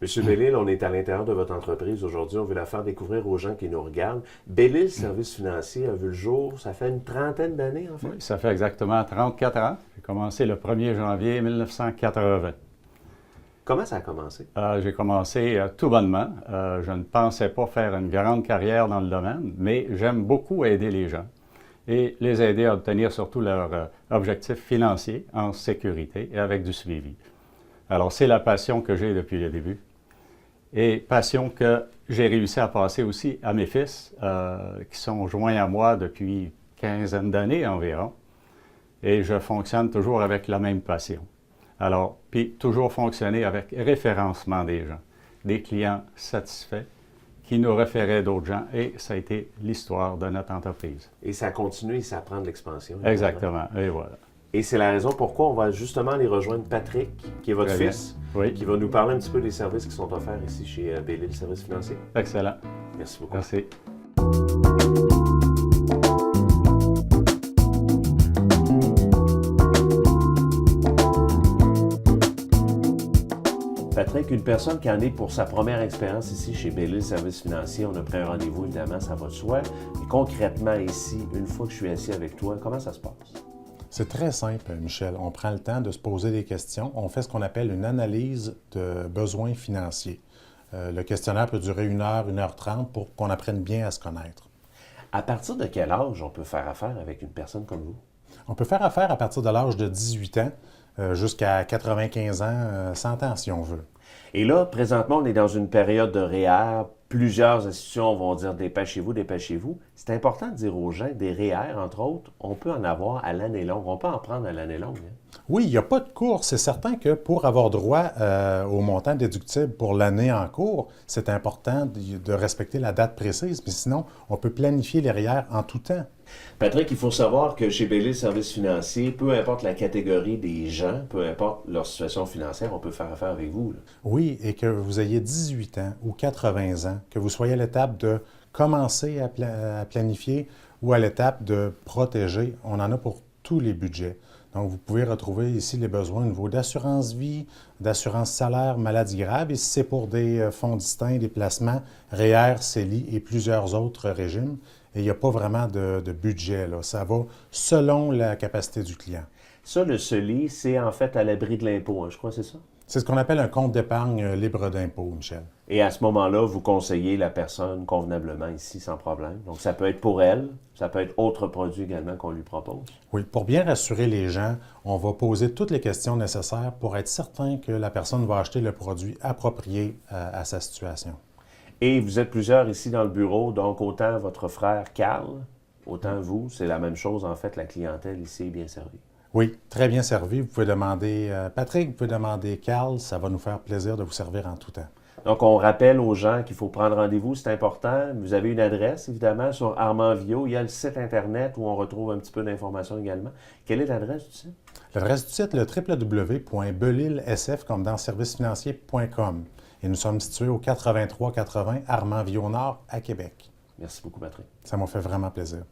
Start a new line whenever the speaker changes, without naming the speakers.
Monsieur Bellil, on est à l'intérieur de votre entreprise aujourd'hui. On veut la faire découvrir aux gens qui nous regardent. Bellil Services Financiers a vu le jour, ça fait une trentaine d'années, en fait.
Oui, ça fait exactement 34 ans. J'ai commencé le 1er janvier 1980.
Comment ça a commencé?
J'ai commencé tout bonnement. Je ne pensais pas faire une grande carrière dans le domaine, mais j'aime beaucoup aider les gens et les aider à obtenir surtout leurs objectifs financiers en sécurité et avec du suivi. Alors, c'est la passion que j'ai depuis le début. Et passion que j'ai réussi à passer aussi à mes fils, qui sont joints à moi depuis une quinzaine d'années environ. Et je fonctionne toujours avec la même passion. Alors, puis toujours fonctionner avec référencement des gens, des clients satisfaits qui nous référaient d'autres gens. Et ça a été l'histoire de notre entreprise.
Et ça continue et ça prend de l'expansion.
Exactement, et voilà.
Et c'est la raison pourquoi on va justement aller rejoindre Patrick, qui est votre fils,
oui,
qui va nous parler un petit peu des services qui sont offerts ici chez Bellil Services Financiers.
Excellent.
Merci beaucoup.
Merci.
Patrick, une personne qui en est pour sa première expérience ici chez Bellil Services Financiers, on a pris un rendez-vous, évidemment, ça va de soi. Mais concrètement, ici, une fois que je suis assis avec toi, comment ça se passe?
C'est très simple, Michel. On prend le temps de se poser des questions. On fait ce qu'on appelle une analyse de besoins financiers. Le questionnaire peut durer 1 heure, 1h30 pour qu'on apprenne bien à se connaître.
À partir de quel âge on peut faire affaire avec une personne comme vous?
On peut faire affaire à partir de l'âge de 18 ans jusqu'à 95 ans, 100 ans si on veut.
Et là, présentement, on est dans une période de REER. Plusieurs institutions vont dire dépêchez-vous, dépêchez-vous. C'est important de dire aux gens, des REER, entre autres, on peut en avoir à l'année longue. On peut en prendre à l'année longue. Hein?
Oui, il n'y a pas de cours. C'est certain que pour avoir droit au montant déductible pour l'année en cours, c'est important de respecter la date précise, mais sinon, on peut planifier les REER en tout temps.
Patrick, il faut savoir que chez Bellil Services Financiers, peu importe la catégorie des gens, peu importe leur situation financière, on peut faire affaire avec vous. Là.
Oui, et que vous ayez 18 ans ou 80 ans, que vous soyez à l'étape de commencer à planifier ou à l'étape de protéger, on en a pour tous les budgets. Donc, vous pouvez retrouver ici les besoins au niveau d'assurance vie, d'assurance salaire, maladie grave. Et si c'est pour des fonds distincts, des placements, REER, CELI et plusieurs autres régimes, et il n'y a pas vraiment de budget, là. Ça va selon la capacité du client.
Ça, le CELI, c'est en fait à l'abri de l'impôt, hein, je crois, c'est ça?
C'est ce qu'on appelle un compte d'épargne libre d'impôt, Michel.
Et à ce moment-là, vous conseillez la personne convenablement ici, sans problème. Donc, ça peut être pour elle, ça peut être autre produit également qu'on lui propose.
Oui, pour bien rassurer les gens, on va poser toutes les questions nécessaires pour être certain que la personne va acheter le produit approprié à sa situation.
Et vous êtes plusieurs ici dans le bureau, donc autant votre frère Carl, autant vous, c'est la même chose en fait, la clientèle ici est bien servie.
Oui, très bien servi. Vous pouvez demander Patrick, vous pouvez demander Carl, ça va nous faire plaisir de vous servir en tout temps.
Donc, on rappelle aux gens qu'il faut prendre rendez-vous, c'est important. Vous avez une adresse, évidemment, sur Armand Vio. Il y a le site Internet où on retrouve un petit peu d'informations également. Quelle est l'adresse du site?
L'adresse du site, le www.belilsf, comme dans servicefinancier.com. Et nous sommes situés au 8380 Armand Vio Nord à Québec.
Merci beaucoup, Patrick.
Ça m'a fait vraiment plaisir.